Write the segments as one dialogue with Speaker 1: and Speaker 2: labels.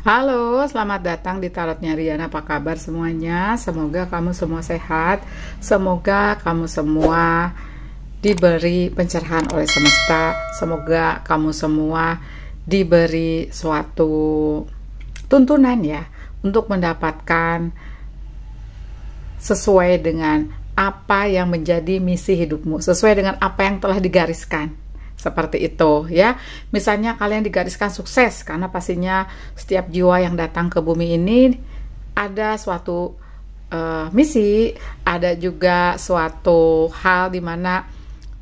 Speaker 1: Halo, selamat datang di Tarotnya Riana. Apa kabar semuanya? Semoga kamu semua sehat. Semoga kamu semua diberi pencerahan oleh semesta. Semoga kamu semua diberi suatu tuntunan ya untuk mendapatkan sesuai dengan apa yang menjadi misi hidupmu, sesuai dengan apa yang telah digariskan. Seperti itu ya. Misalnya kalian digariskan sukses, karena pastinya setiap jiwa yang datang ke bumi ini ada suatu misi, ada juga suatu hal di mana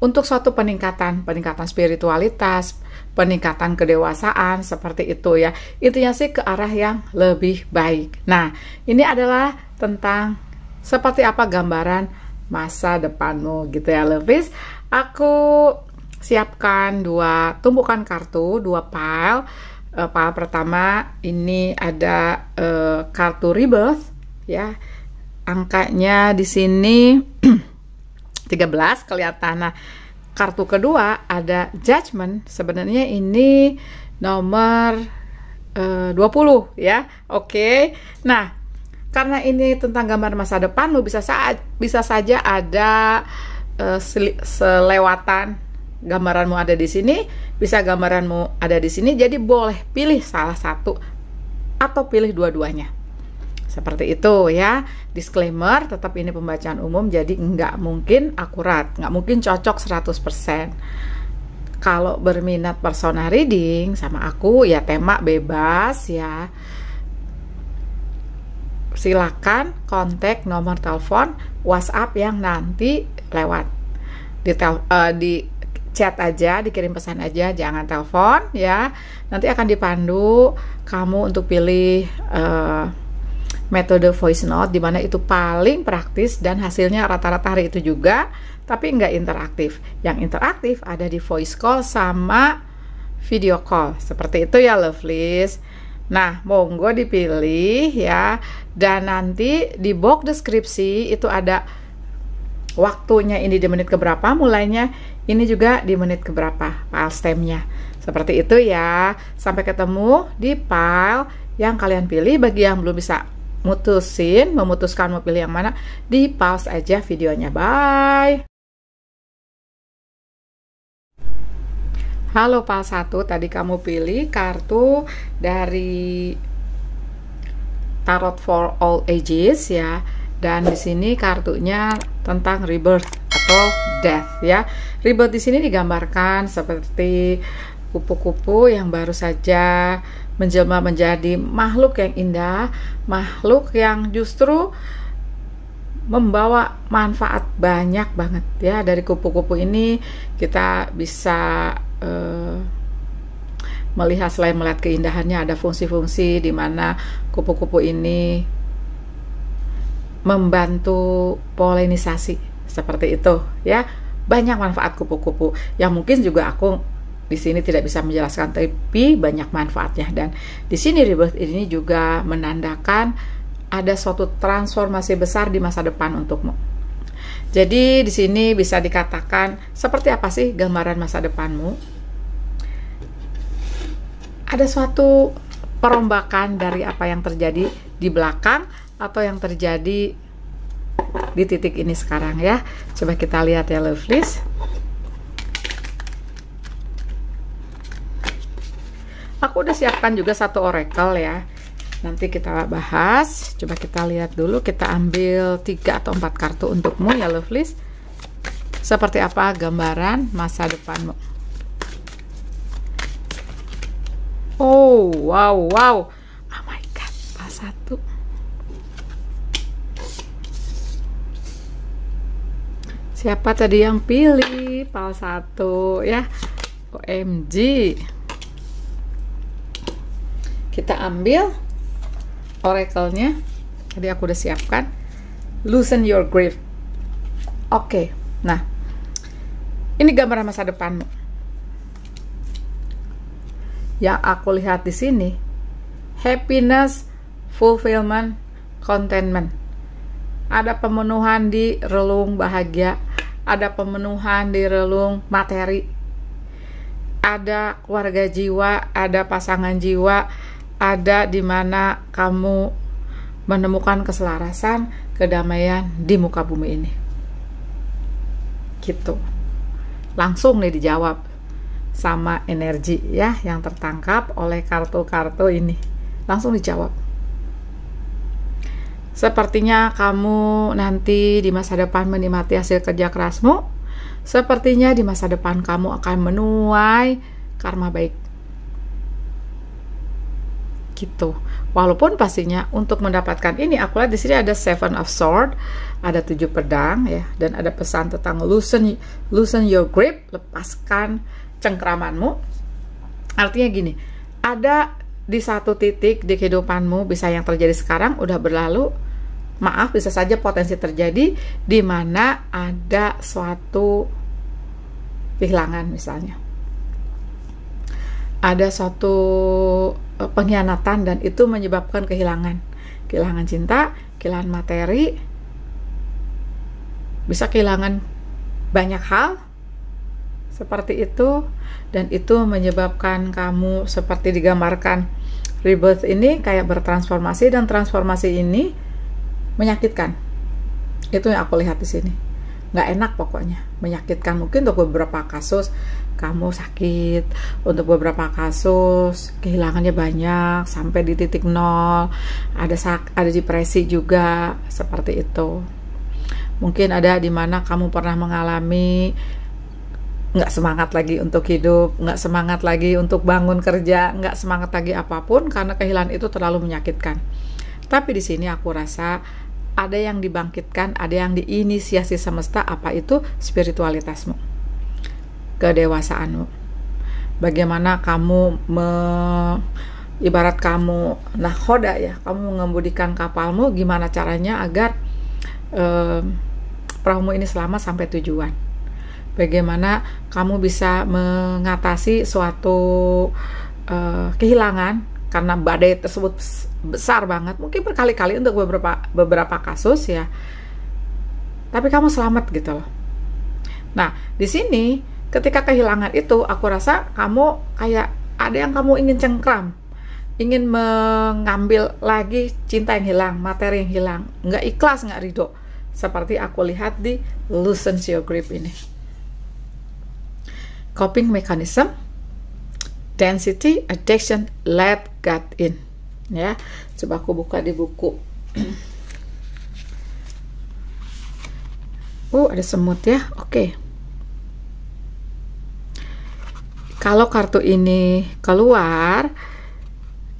Speaker 1: untuk suatu peningkatan spiritualitas, peningkatan kedewasaan, seperti itu ya. Intinya sih ke arah yang lebih baik. Nah, ini adalah tentang seperti apa gambaran masa depanmu gitu ya, Levis. Aku siapkan dua tumpukan kartu, dua pile. Pile pertama ini ada kartu rebirth ya. Angkanya di sini 13 kelihatan. Nah, kartu kedua ada judgment. Sebenarnya ini nomor 20 ya. Oke. Nah, karena ini tentang gambar masa depanmu, bisa saja ada selewatan gambaranmu ada di sini, bisa gambaranmu ada di sini, jadi boleh pilih salah satu atau pilih dua-duanya. Seperti itu ya. Disclaimer, tetap ini pembacaan umum, jadi nggak mungkin akurat, nggak mungkin cocok 100%. Kalau berminat personal reading sama aku ya, tema bebas ya, silakan kontak nomor telepon WhatsApp yang nanti lewat di chat aja, dikirim pesan aja, jangan telepon ya. Nanti akan dipandu kamu untuk pilih metode voice note, dimana itu paling praktis dan hasilnya rata-rata hari itu juga, tapi nggak interaktif. Yang interaktif ada di voice call sama video call, seperti itu ya, lovelies. Nah, monggo dipilih ya, dan nanti di box deskripsi itu ada waktunya, ini di menit keberapa mulainya, ini juga di menit keberapa file stemnya. Seperti itu ya. Sampai ketemu di file yang kalian pilih. Bagi yang belum bisa memutuskan mau pilih yang mana, di pause aja videonya. Bye. Halo file 1, tadi kamu pilih kartu dari Tarot for All Ages ya. Dan di sini kartunya tentang rebirth atau death ya. Rebirth di sini digambarkan seperti kupu-kupu yang baru saja menjelma menjadi makhluk yang indah, makhluk yang justru membawa manfaat banyak banget ya. Dari kupu-kupu ini kita bisa melihat, selain melihat keindahannya, ada fungsi-fungsi di mana kupu-kupu ini membantu polinisasi, seperti itu ya. Banyak manfaat kupu-kupu yang mungkin juga aku di sini tidak bisa menjelaskan, tapi banyak manfaatnya. Dan di sini rebirth ini juga menandakan ada suatu transformasi besar di masa depan untukmu. Jadi di sini bisa dikatakan seperti apa sih gambaran masa depanmu? Ada suatu perombakan dari apa yang terjadi di belakang atau yang terjadi di titik ini sekarang ya. Coba kita lihat ya, lovelies. Aku udah siapkan juga satu oracle ya, nanti kita bahas. Coba kita lihat dulu, kita ambil 3 atau 4 kartu untukmu ya, lovelies. Seperti apa gambaran masa depanmu? Oh wow, oh my god, satu. Siapa tadi yang pilih pal 1 ya? OMG. Kita ambil oracle-nya. Tadi aku udah siapkan. Loosen your grip. Oke. Nah, ini gambaran masa depanmu. Yang aku lihat di sini, happiness, fulfillment, contentment. Ada pemenuhan di relung bahagia, ada pemenuhan di relung materi, ada keluarga jiwa, ada pasangan jiwa, ada di mana kamu menemukan keselarasan, kedamaian di muka bumi ini. Gitu. Langsung nih dijawab sama energi ya yang tertangkap oleh kartu-kartu ini. Langsung dijawab. Sepertinya kamu nanti di masa depan menikmati hasil kerja kerasmu. Sepertinya di masa depan kamu akan menuai karma baik. Gitu. Walaupun pastinya untuk mendapatkan ini, aku lihat di sini ada Seven of Swords, ada 7 pedang ya, dan ada pesan tentang loosen your grip, lepaskan cengkramanmu. Artinya gini, ada di satu titik di kehidupanmu, bisa yang terjadi sekarang udah berlalu, maaf, bisa saja potensi terjadi di mana ada suatu kehilangan, misalnya ada suatu pengkhianatan dan itu menyebabkan kehilangan cinta, kehilangan materi, bisa kehilangan banyak hal seperti itu, dan itu menyebabkan kamu seperti digambarkan rebirth ini kayak bertransformasi, dan transformasi ini menyakitkan. Itu yang aku lihat di sini. Nggak enak pokoknya, menyakitkan. Mungkin untuk beberapa kasus kamu sakit, untuk beberapa kasus kehilangannya banyak sampai di titik nol, ada depresi juga seperti itu. Mungkin ada di mana kamu pernah mengalami nggak semangat lagi untuk hidup, nggak semangat lagi untuk bangun kerja, nggak semangat lagi apapun karena kehilangan itu terlalu menyakitkan. Tapi di sini aku rasa ada yang dibangkitkan, ada yang diinisiasi semesta. Apa itu? Spiritualitasmu, kedewasaanmu. Bagaimana kamu ibarat kamu nahoda ya, kamu mengemudikan kapalmu, gimana caranya agar perahumu ini selamat sampai tujuan. Bagaimana kamu bisa mengatasi suatu kehilangan karena badai tersebut besar banget, mungkin berkali-kali untuk beberapa kasus ya, tapi kamu selamat gitu loh. Nah, di sini ketika kehilangan itu, aku rasa kamu kayak ada yang kamu ingin cengkram, ingin mengambil lagi cinta yang hilang, materi yang hilang, nggak ikhlas, nggak ridho, seperti aku lihat di loosen your grip ini. Coping mechanism, density, addiction, let God in. Ya, coba aku buka di buku. Ada semut ya. Oke. Kalau kartu ini keluar,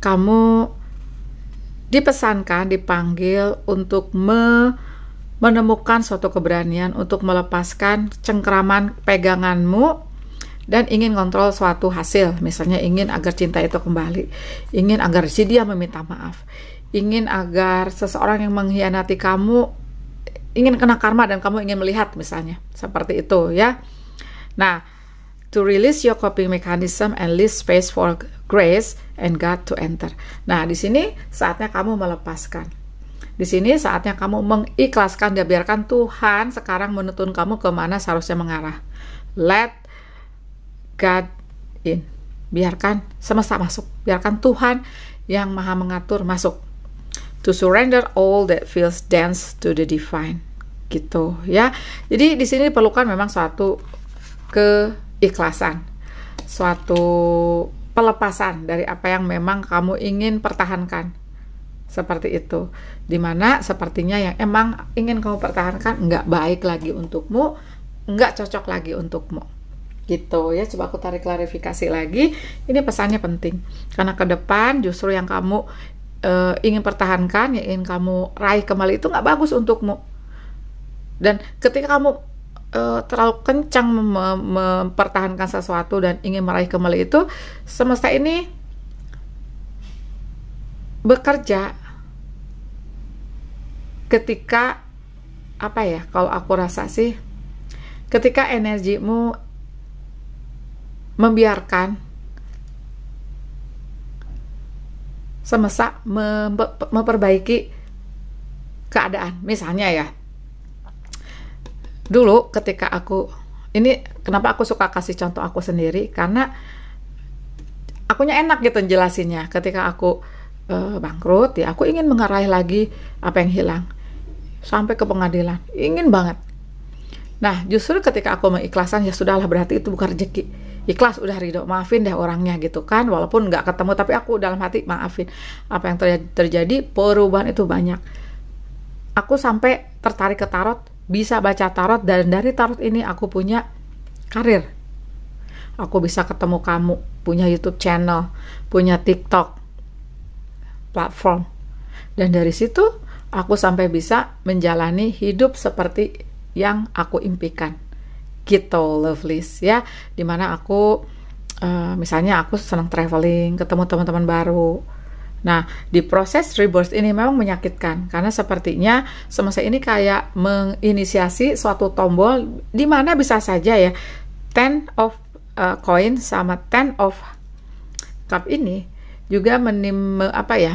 Speaker 1: kamu dipesankan, dipanggil untuk menemukan suatu keberanian untuk melepaskan cengkraman peganganmu dan ingin kontrol suatu hasil. Misalnya ingin agar cinta itu kembali, ingin agar si dia meminta maaf, ingin agar seseorang yang mengkhianati kamu ingin kena karma dan kamu ingin melihat, misalnya seperti itu ya. Nah, to release your coping mechanism and leave space for grace and God to enter. Nah, di sini saatnya kamu melepaskan. Di sini saatnya kamu mengikhlaskan dan biarkan Tuhan sekarang menuntun kamu kemana seharusnya mengarah. Let God in. Biarkan semesta masuk. Biarkan Tuhan yang maha mengatur masuk. To surrender all that feels dense to the divine. Gitu ya. Jadi di sini diperlukan memang suatu keikhlasan, suatu pelepasan dari apa yang memang kamu ingin pertahankan. Seperti itu. Dimana sepertinya yang emang ingin kamu pertahankan nggak baik lagi untukmu, nggak cocok lagi untukmu. Gitu ya. Coba aku tarik klarifikasi lagi. Ini pesannya penting. Karena ke depan justru yang kamu ingin pertahankan, yang ingin kamu raih kembali itu nggak bagus untukmu. Dan ketika kamu terlalu kencang mempertahankan sesuatu dan ingin meraih kembali itu, semesta ini bekerja ketika apa ya, kalau aku rasa sih ketika energimu membiarkan semesta memperbaiki keadaan. Misalnya ya, dulu ketika aku, ini kenapa aku suka kasih contoh aku sendiri, karena akunya enak gitu jelasinnya. Ketika aku bangkrut ya, aku ingin mengeraih lagi apa yang hilang sampai ke pengadilan, ingin banget. Nah, justru ketika aku mengikhlaskan, ya sudahlah, berarti itu bukan rezeki. Ikhlas, udah ridho, maafin deh orangnya gitu kan, walaupun nggak ketemu, tapi aku dalam hati maafin. Apa yang terjadi, perubahan itu banyak. Aku sampai tertarik ke tarot, bisa baca tarot, dan dari tarot ini aku punya karir. Aku bisa ketemu kamu, punya YouTube channel, punya TikTok, platform. Dan dari situ, aku sampai bisa menjalani hidup seperti yang aku impikan. Gitu, lovelies ya. Dimana aku, misalnya aku senang traveling, ketemu teman-teman baru. Nah, di proses rebirth ini memang menyakitkan, karena sepertinya semesta ini kayak menginisiasi suatu tombol, di mana bisa saja ya, 10 of coin sama 10 of cup ini juga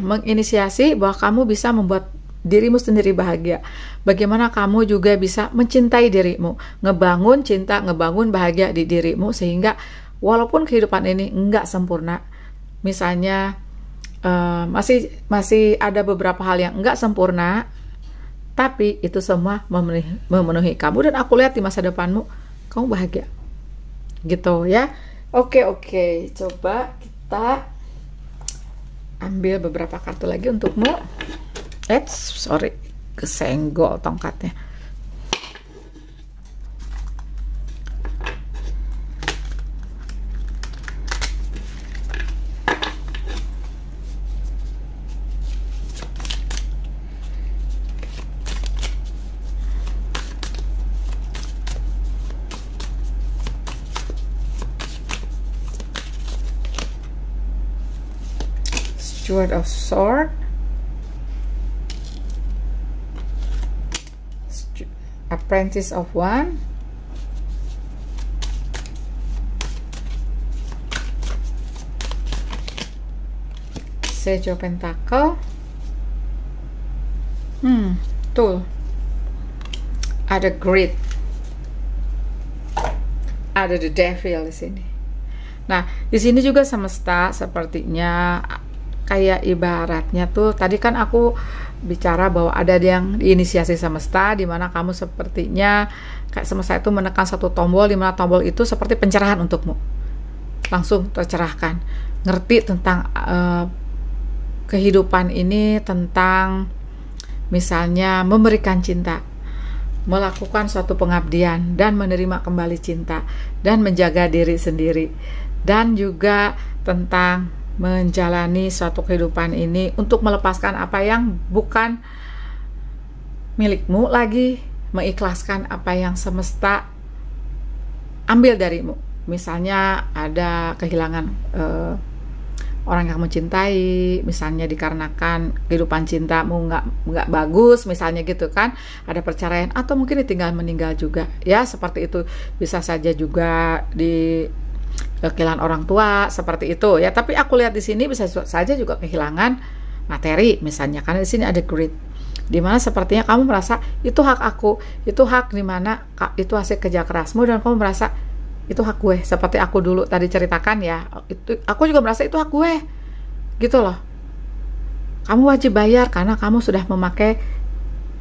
Speaker 1: menginisiasi bahwa kamu bisa membuat dirimu sendiri bahagia. Bagaimana kamu juga bisa mencintai dirimu, ngebangun cinta, ngebangun bahagia di dirimu, sehingga walaupun kehidupan ini enggak sempurna, misalnya masih ada beberapa hal yang enggak sempurna, tapi itu semua memenuhi kamu, dan aku lihat di masa depanmu kamu bahagia. Gitu ya. Oke, coba kita ambil beberapa kartu lagi untukmu. Sorry, kesenggol tongkatnya. Steward of Swords, Apprentice of One, Sage of Pentacle, tuh ada Greed, ada The Devil di sini. Nah, di sini juga semesta sepertinya kayak ibaratnya tuh, tadi kan aku bicara bahwa ada yang diinisiasi semesta, di mana kamu sepertinya kayak semesta itu menekan satu tombol, di mana tombol itu seperti pencerahan untukmu, langsung tercerahkan, ngerti tentang kehidupan ini, tentang misalnya memberikan cinta, melakukan suatu pengabdian, dan menerima kembali cinta, dan menjaga diri sendiri, dan juga tentang menjalani suatu kehidupan ini untuk melepaskan apa yang bukan milikmu lagi, mengikhlaskan apa yang semesta ambil darimu. Misalnya ada kehilangan orang yang kamu cintai, misalnya dikarenakan kehidupan cintamu nggak bagus, misalnya gitu kan, ada perceraian, atau mungkin ditinggal meninggal juga ya, seperti itu. Bisa saja juga di kehilangan orang tua, seperti itu ya. Tapi aku lihat di sini bisa saja juga kehilangan materi misalnya, karena di sini ada greed, dimana sepertinya kamu merasa itu hak aku, itu hak, dimana itu hasil kerja kerasmu, dan kamu merasa itu hak gue, seperti aku dulu tadi ceritakan ya, itu aku juga merasa itu hak gue gitu loh. Kamu wajib bayar karena kamu sudah memakai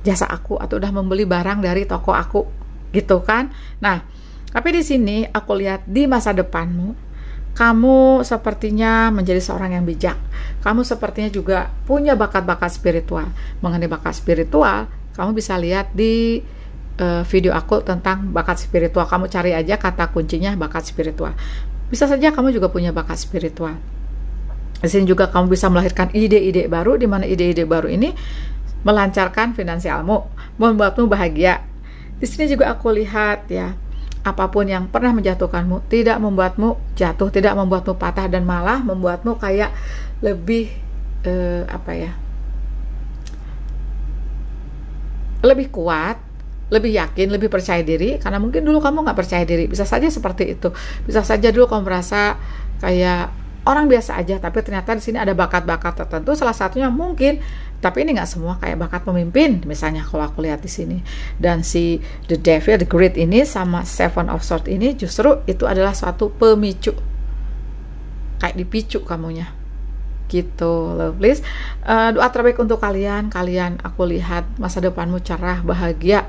Speaker 1: jasa aku, atau udah membeli barang dari toko aku gitu kan. Nah, tapi di sini aku lihat di masa depanmu, kamu sepertinya menjadi seorang yang bijak. Kamu sepertinya juga punya bakat-bakat spiritual. Mengenai bakat spiritual, kamu bisa lihat di video aku tentang bakat spiritual. Kamu cari aja kata kuncinya bakat spiritual. Bisa saja kamu juga punya bakat spiritual. Di sini juga kamu bisa melahirkan ide-ide baru, di mana ide-ide baru ini melancarkan finansialmu, membuatmu bahagia. Di sini juga aku lihat ya, apapun yang pernah menjatuhkanmu tidak membuatmu jatuh, tidak membuatmu patah, dan malah membuatmu kayak lebih lebih kuat, lebih yakin, lebih percaya diri. Karena mungkin dulu kamu nggak percaya diri, bisa saja seperti itu. Bisa saja dulu kamu merasa kayak orang biasa aja, tapi ternyata di sini ada bakat-bakat tertentu. Salah satunya mungkin, tapi ini nggak semua, kayak bakat pemimpin misalnya kalau aku lihat di sini. Dan si The Devil, The Greed ini sama Seven of Swords ini justru itu adalah suatu pemicu kayak dipicu kamunya gitu, lovelies. Doa terbaik untuk kalian aku lihat masa depanmu cerah, bahagia.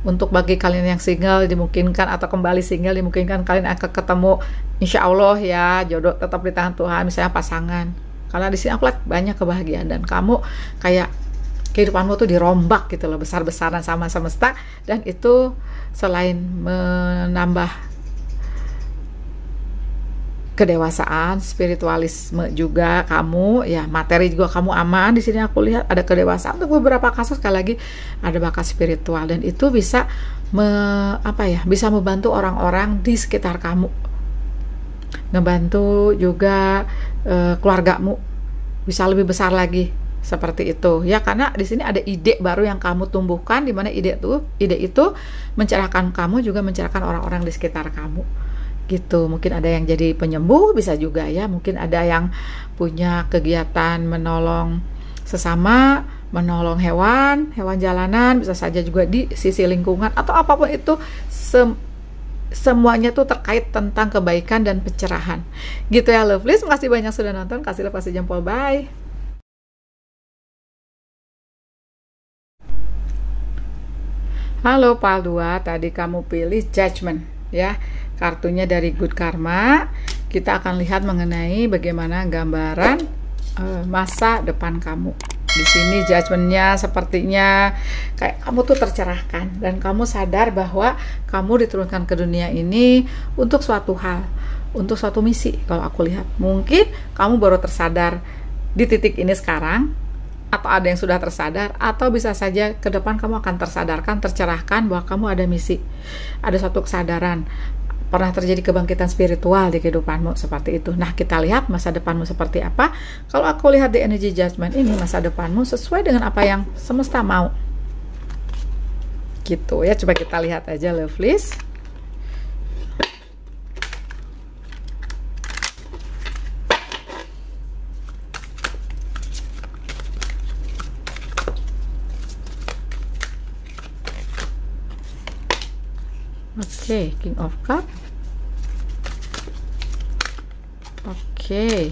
Speaker 1: Untuk bagi kalian yang single dimungkinkan, atau kembali single dimungkinkan kalian akan ketemu insya Allah ya, jodoh tetap di tangan Tuhan, misalnya pasangan. Karena di sini aku lihat banyak kebahagiaan, dan kamu kayak kehidupanmu tuh dirombak gitu loh, besar-besaran sama semesta. Dan itu selain menambah kedewasaan, spiritualisme juga kamu ya, materi juga kamu aman. Di sini aku lihat ada kedewasaan untuk beberapa kasus, sekali lagi ada bakat spiritual, dan itu bisa bisa membantu orang-orang di sekitar kamu, ngebantu juga keluargamu bisa lebih besar lagi seperti itu ya. Karena di sini ada ide baru yang kamu tumbuhkan, di mana ide itu mencerahkan kamu, juga mencerahkan orang-orang di sekitar kamu gitu. Mungkin ada yang jadi penyembuh, bisa juga ya, mungkin ada yang punya kegiatan menolong sesama, menolong hewan jalanan, bisa saja juga di sisi lingkungan atau apapun itu. Semuanya tuh terkait tentang kebaikan dan pencerahan gitu ya, lovelies. Makasih banyak sudah nonton, kasih love, kasih jempol, bye. Halo Pal 2, tadi kamu pilih Judgment ya, kartunya dari Good Karma. Kita akan lihat mengenai bagaimana gambaran masa depan kamu. Di sini judgmentnya sepertinya kayak kamu tuh tercerahkan, dan kamu sadar bahwa kamu diturunkan ke dunia ini untuk suatu hal, untuk suatu misi. Kalau aku lihat, mungkin kamu baru tersadar di titik ini sekarang, atau ada yang sudah tersadar, atau bisa saja ke depan kamu akan tersadarkan, tercerahkan bahwa kamu ada misi, ada suatu kesadaran, pernah terjadi kebangkitan spiritual di kehidupanmu seperti itu. Nah, kita lihat masa depanmu seperti apa. Kalau aku lihat di energy judgment ini, masa depanmu sesuai dengan apa yang semesta mau gitu ya. Coba kita lihat aja, lovelies. Oke, King of Cup. Oke.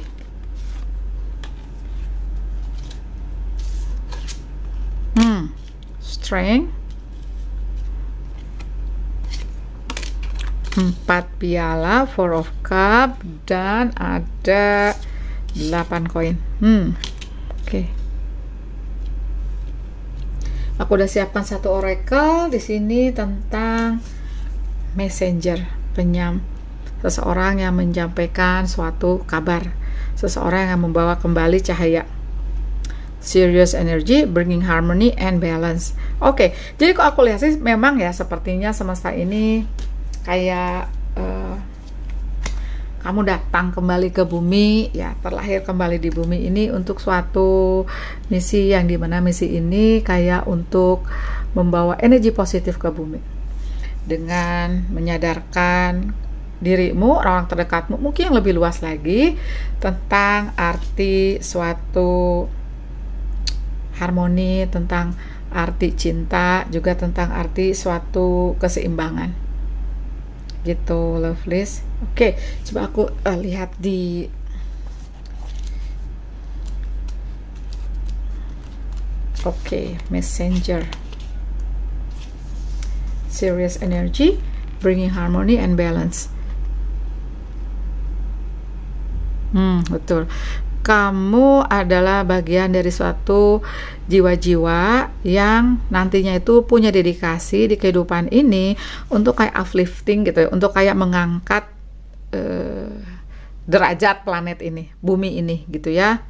Speaker 1: Strength. 4 piala, 4 of Cup, dan ada 8 koin. Oke. Aku udah siapkan satu oracle di sini tentang messenger, seseorang yang menyampaikan suatu kabar, seseorang yang membawa kembali cahaya. Serious energy, bringing harmony and balance. Oke, jadi kok aku lihat sih memang ya, sepertinya semesta ini kayak kamu datang kembali ke bumi ya, terlahir kembali di bumi ini untuk suatu misi, yang dimana misi ini kayak untuk membawa energi positif ke bumi, dengan menyadarkan dirimu, orang terdekatmu, mungkin yang lebih luas lagi tentang arti suatu harmoni, tentang arti cinta, juga tentang arti suatu keseimbangan gitu, lovelies. Oke, coba aku lihat di messenger. Serious energy, bringing harmony and balance. Betul. Kamu adalah bagian dari suatu jiwa-jiwa yang nantinya itu punya dedikasi di kehidupan ini untuk kayak uplifting gitu ya, untuk kayak mengangkat derajat planet ini, bumi ini gitu ya,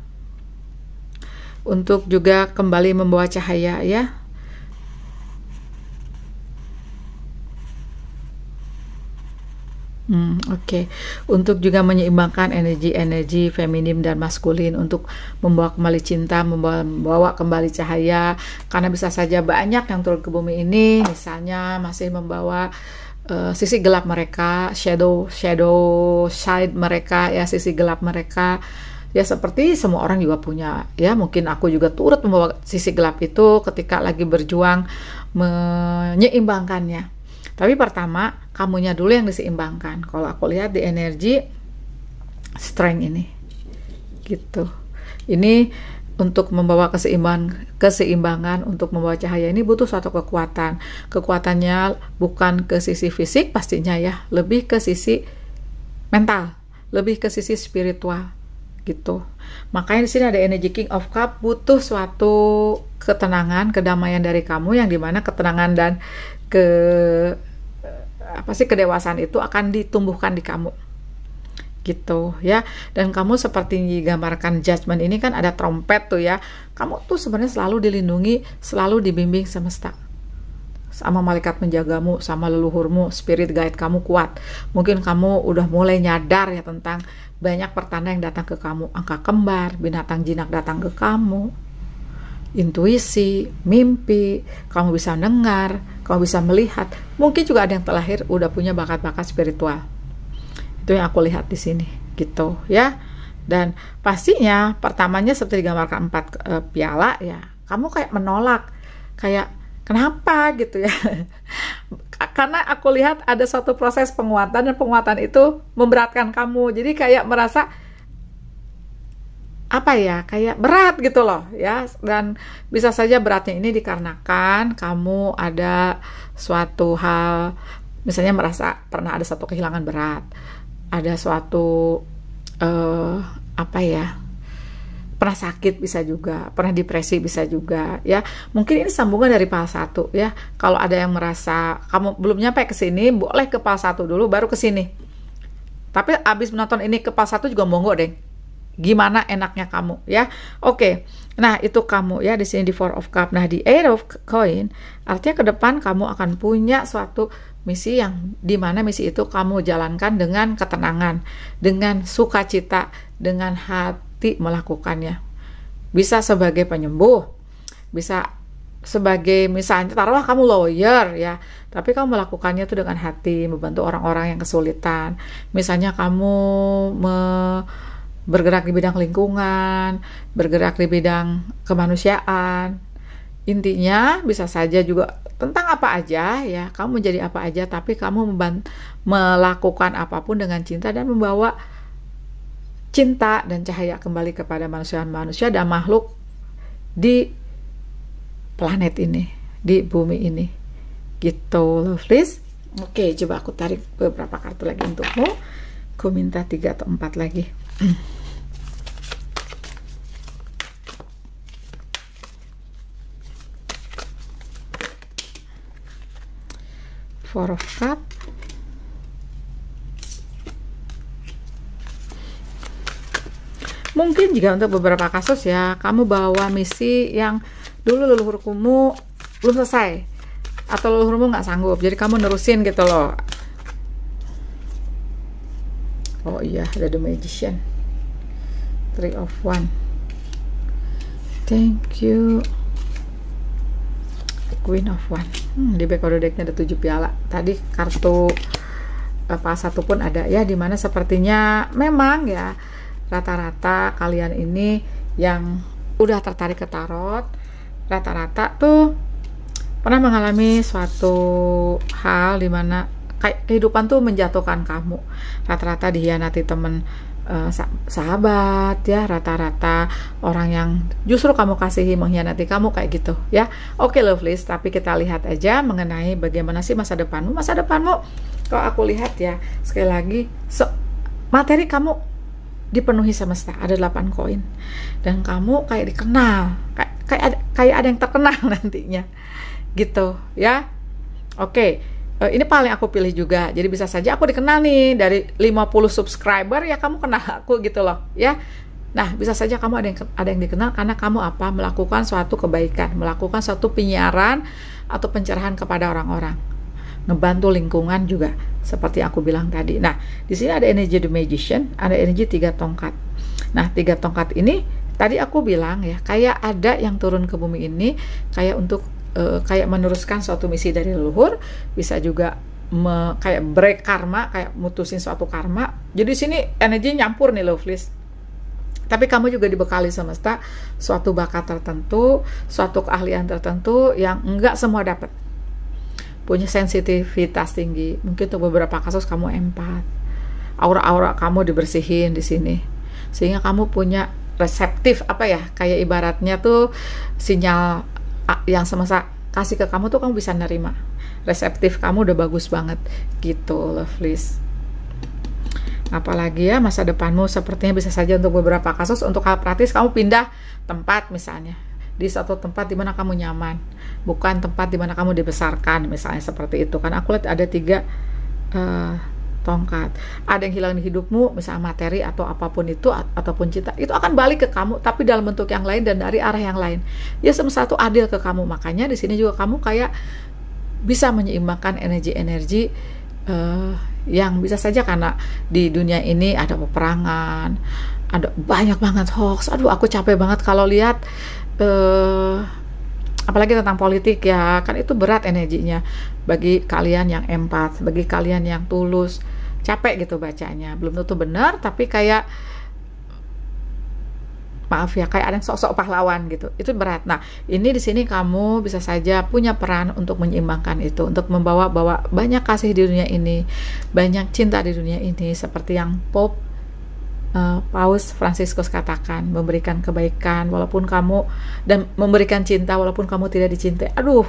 Speaker 1: untuk juga kembali membawa cahaya ya. Oke. Untuk juga menyeimbangkan energi feminim dan maskulin, untuk membawa kembali cinta, membawa kembali cahaya. Karena bisa saja banyak yang turun ke bumi ini misalnya masih membawa sisi gelap mereka, shadow side mereka ya, sisi gelap mereka ya, seperti semua orang juga punya ya. Mungkin aku juga turut membawa sisi gelap itu ketika lagi berjuang menyeimbangkannya. Tapi pertama, kamunya dulu yang diseimbangkan. Kalau aku lihat di energi strength ini, gitu. Ini untuk membawa keseimbangan, untuk membawa cahaya ini butuh suatu kekuatan. Kekuatannya bukan ke sisi fisik pastinya ya, lebih ke sisi mental, lebih ke sisi spiritual gitu. Makanya di sini ada energi King of Cup, butuh suatu ketenangan, kedamaian dari kamu, yang dimana ketenangan dan kedewasaan itu akan ditumbuhkan di kamu gitu ya. Dan kamu seperti digambarkan Judgment ini kan ada trompet tuh ya, kamu tuh sebenarnya selalu dilindungi, selalu dibimbing semesta, sama malaikat menjagamu, sama leluhurmu, spirit guide kamu kuat. Mungkin kamu udah mulai nyadar ya tentang banyak pertanda yang datang ke kamu, angka kembar, binatang jinak datang ke kamu, intuisi, mimpi, kamu bisa dengar, kamu bisa melihat. Mungkin juga ada yang terlahir udah punya bakat-bakat spiritual. Itu yang aku lihat di sini gitu ya. Dan pastinya pertamanya seperti digambarkan 4 piala ya, kamu kayak menolak, kayak kenapa gitu ya. Karena aku lihat ada suatu proses penguatan, dan penguatan itu memberatkan kamu. Jadi kayak merasa apa ya, kayak berat gitu loh ya. Dan bisa saja beratnya ini dikarenakan kamu ada suatu hal, misalnya merasa pernah ada satu kehilangan berat, ada suatu pernah sakit bisa juga, pernah depresi bisa juga ya. Mungkin ini sambungan dari PAL 1 ya. Kalau ada yang merasa kamu belum nyampe ke sini, boleh ke PAL 1 dulu baru ke sini. Tapi abis menonton ini ke PAL 1 juga monggo deh. Gimana enaknya kamu ya. Oke. Nah, itu kamu ya di sini di 4 of Cup. Nah, di 8 of Coin artinya ke depan kamu akan punya suatu misi, yang dimana misi itu kamu jalankan dengan ketenangan, dengan sukacita, dengan hati melakukannya. Bisa sebagai penyembuh, bisa sebagai misalnya taruhlah kamu lawyer ya, tapi kamu melakukannya itu dengan hati, membantu orang-orang yang kesulitan. Misalnya kamu bergerak di bidang lingkungan, bergerak di bidang kemanusiaan. Intinya bisa saja juga tentang apa aja ya, kamu menjadi apa aja, tapi kamu melakukan apapun dengan cinta dan membawa cinta dan cahaya kembali kepada manusia dan makhluk di planet ini, di bumi ini gitu, lovelies. Oke, coba aku tarik beberapa kartu lagi untukmu. Aku minta 3 atau 4 lagi. Four of Cup, mungkin juga untuk beberapa kasus ya, kamu bawa misi yang dulu leluhurmu belum selesai, atau leluhurmu nggak sanggup, jadi kamu nerusin gitu loh. Oh iya, ada The Magician, 3 of Wands, thank you, Queen of Wands. Di back of the decknya ada 7 piala. Tadi kartu PAL 1 pun ada ya, dimana sepertinya memang ya rata-rata kalian ini yang udah tertarik ke tarot, rata-rata tuh pernah mengalami suatu hal dimana kayak kehidupan tuh menjatuhkan kamu. Rata-rata dihianati temen, sahabat ya, rata-rata orang yang justru kamu kasihi mengkhianati kamu kayak gitu ya. Oke, lovelies, tapi kita lihat aja mengenai bagaimana sih masa depanmu. Masa depanmu kalau aku lihat ya, sekali lagi materi kamu dipenuhi semesta, ada 8 koin, dan kamu kayak dikenal, kayak ada yang terkenal nantinya gitu ya. Oke. Ini paling aku pilih juga, jadi bisa saja aku dikenal nih dari 50 subscriber ya, kamu kenal aku gitu loh ya. Nah, bisa saja kamu ada yang dikenal karena kamu apa, melakukan suatu kebaikan, melakukan suatu penyiaran atau pencerahan kepada orang-orang, ngebantu lingkungan juga seperti aku bilang tadi. Nah, di sini ada energi The Magician, ada energi 3 tongkat. Nah, 3 tongkat ini tadi aku bilang ya, kayak ada yang turun ke bumi ini kayak untuk kayak meneruskan suatu misi dari leluhur, bisa juga kayak break karma, kayak mutusin suatu karma. Jadi sini energi nyampur nih, lovelies. Tapi kamu juga dibekali semesta suatu bakat tertentu, suatu keahlian tertentu yang enggak semua dapat. Punya sensitivitas tinggi. Mungkin untuk beberapa kasus kamu empat, aura-aura kamu dibersihin di sini, sehingga kamu punya reseptif, apa ya, kayak ibaratnya tuh sinyal yang semesta kasih ke kamu tuh kamu bisa nerima. Reseptif kamu udah bagus banget gitu, lovelies. Apalagi ya, masa depanmu sepertinya bisa saja untuk beberapa kasus, untuk hal praktis kamu pindah tempat misalnya, di satu tempat di mana kamu nyaman, bukan tempat di mana kamu dibesarkan misalnya, seperti itu. Kan aku lihat ada 3 tongkat. Ada yang hilang di hidupmu, misalnya materi atau apapun itu, ataupun cinta, itu akan balik ke kamu, tapi dalam bentuk yang lain dan dari arah yang lain. Ya semesta itu adil ke kamu. Makanya di sini juga kamu kayak bisa menyeimbangkan energi-energi yang bisa saja, karena di dunia ini ada peperangan, ada banyak banget hoax. Aduh, aku capek banget kalau lihat apalagi tentang politik ya, kan itu berat energinya. Bagi kalian yang empat, bagi kalian yang tulus, capek gitu bacanya. Belum tentu benar, tapi kayak, maaf ya, kayak ada yang sok-sok pahlawan gitu. Itu berat. Nah, ini di sini kamu bisa saja punya peran untuk menyeimbangkan itu, untuk membawa banyak kasih di dunia ini, banyak cinta di dunia ini, seperti yang Paus Fransiskus katakan, memberikan kebaikan walaupun kamu, dan memberikan cinta walaupun kamu tidak dicintai. Aduh,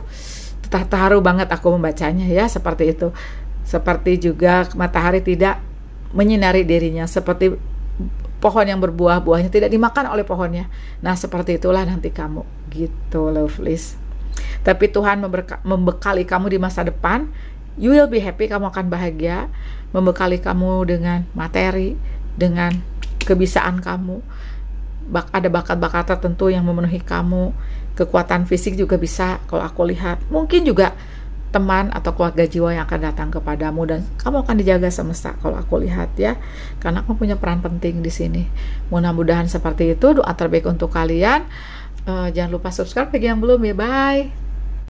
Speaker 1: terharu banget aku membacanya ya, seperti itu. Seperti juga matahari tidak menyinari dirinya, seperti pohon yang berbuah, buahnya tidak dimakan oleh pohonnya. Nah, seperti itulah nanti kamu gitu, lovelies. Tapi Tuhan membekali kamu di masa depan. You will be happy, kamu akan bahagia. Membekali kamu dengan materi, dengan kebisaan kamu. Ada bakat-bakat tertentu yang memenuhi kamu. Kekuatan fisik juga bisa, kalau aku lihat. Mungkin juga teman atau keluarga jiwa yang akan datang kepadamu, dan kamu akan dijaga semesta kalau aku lihat ya, karena kamu punya peran penting di sini. Mudah-mudahan seperti itu doa terbaik untuk kalian. Jangan lupa subscribe bagi yang belum ya. Bye.